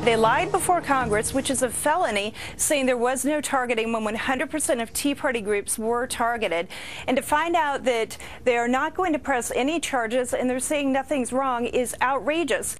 They lied before Congress, which is a felony, saying there was no targeting when 100% of Tea Party groups were targeted. And to find out that they are not going to press any charges and they're saying nothing's wrong is outrageous.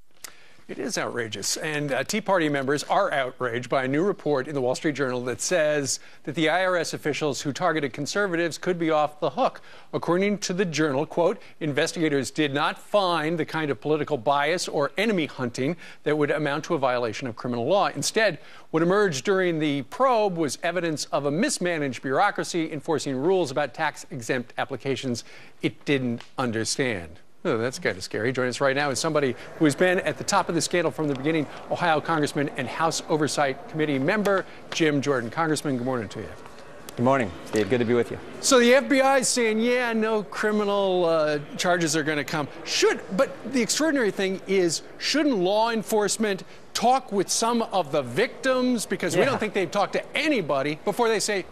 It is outrageous, and Tea Party members are outraged by a new report in the Wall Street Journal that says that the IRS officials who targeted conservatives could be off the hook. According to the Journal, quote, investigators did not find the kind of political bias or enemy hunting that would amount to a violation of criminal law. Instead, what emerged during the probe was evidence of a mismanaged bureaucracy enforcing rules about tax-exempt applications it didn't understand. Oh, that's kind of scary. Joining us right now is somebody who has been at the top of the scandal from the beginning, Ohio Congressman and House Oversight Committee member Jim Jordan. Congressman, good morning to you. Good morning, Steve. Good to be with you. So the FBI is saying, yeah, no criminal charges are going to come. But the extraordinary thing is, shouldn't law enforcement talk with some of the victims? Because we don't think they've talked to anybody before they say,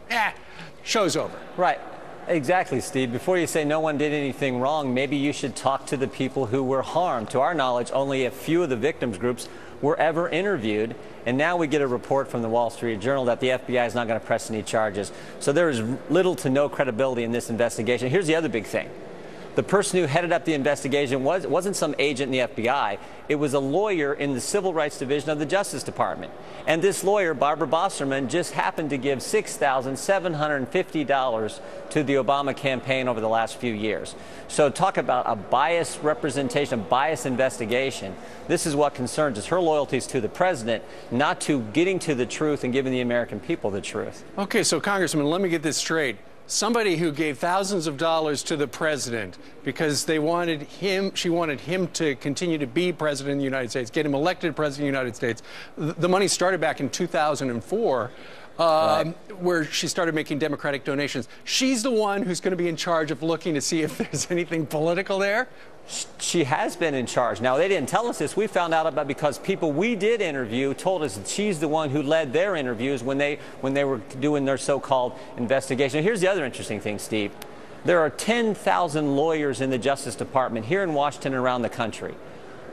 show's over. Right. Exactly, Steve. Before you say no one did anything wrong, maybe you should talk to the people who were harmed. To our knowledge, only a few of the victims groups were ever interviewed, and now we get a report from the Wall Street Journal that the FBI is not going to press any charges. So there is little to no credibility in this investigation. Here's the other big thing. The person who headed up the investigation wasn't some agent in the FBI. It was a lawyer in the Civil Rights Division of the Justice Department. And this lawyer, Barbara Bosserman, just happened to give $6,750 to the Obama campaign over the last few years. So talk about a biased representation, a biased investigation. This is what concerns us. Her loyalty is to the president, not to getting to the truth and giving the American people the truth. Okay, so Congressman, let me get this straight. Somebody who gave thousands of dollars to the president because she wanted him to continue to be president of the United States, get him elected president of the United States. The money started back in 2004, where she started making Democratic donations. She's the one who's going to be in charge of looking to see if there's anything political there. She has been in charge. Now, they didn't tell us this. We found out about because people we did interview told us that she's the one who led their interviews when they were doing their so-called investigation. Here's the other interesting thing, Steve. There are 10,000 lawyers in the Justice Department here in Washington and around the country.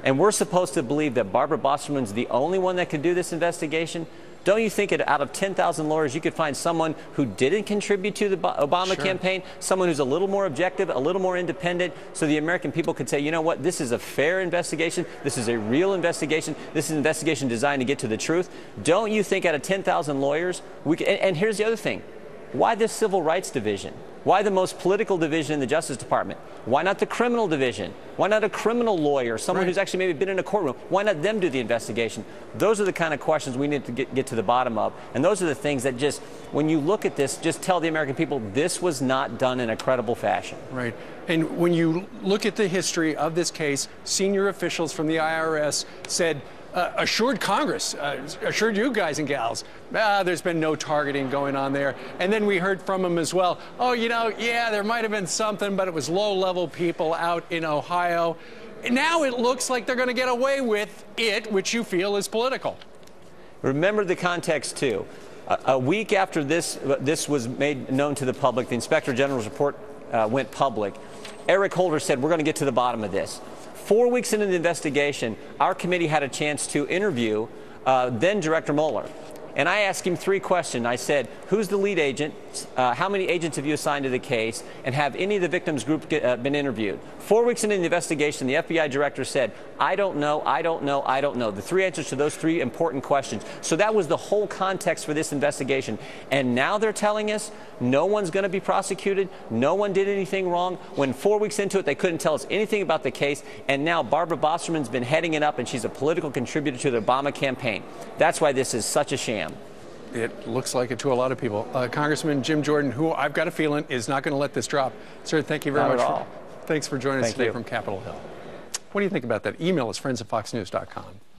And we're supposed to believe that Barbara Bosserman's the only one that could do this investigation? Don't you think out of 10,000 lawyers, you could find someone who didn't contribute to the Obama campaign, someone who's a little more objective, a little more independent, so the American people could say, you know what, this is a fair investigation, this is a real investigation, this is an investigation designed to get to the truth? Don't you think out of 10,000 lawyers, we could, and here's the other thing, why this Civil Rights Division? Why the most political division in the Justice Department? Why not the criminal division? Why not a criminal lawyer, someone who's actually maybe been in a courtroom? Why not them do the investigation? Those are the kind of questions we need to get to the bottom of. And those are the things that just, when you look at this, just tell the American people this was not done in a credible fashion. Right. And when you look at the history of this case, senior officials from the IRS said, assured Congress, assured you guys and gals, there's been no targeting going on there. And then we heard from them as well, oh, you know, yeah, there might have been something, but it was low-level people out in Ohio. And now it looks like they're going to get away with it, which you feel is political. Remember the context, too. A week after this was made known to the public, the Inspector General's report went public, Eric Holder said, we're going to get to the bottom of this. 4 weeks into the investigation, our committee had a chance to interview then Director Mueller. And I asked him 3 questions. I said, who's the lead agent? How many agents have you assigned to the case? And have any of the victims group been interviewed? 4 weeks into the investigation, the FBI director said, I don't know, I don't know, I don't know. The 3 answers to those 3 important questions. So that was the whole context for this investigation. And now they're telling us no one's going to be prosecuted, no one did anything wrong. When 4 weeks into it, they couldn't tell us anything about the case. And now Barbara Bosserman's been heading it up, and she's a political contributor to the Obama campaign. That's why this is such a sham. It looks like it to a lot of people. Congressman Jim Jordan, who I've got a feeling is not going to let this drop. Sir, thank you very much. Thanks for joining us today from Capitol Hill. What do you think about that? Email us, friends@foxnews.com.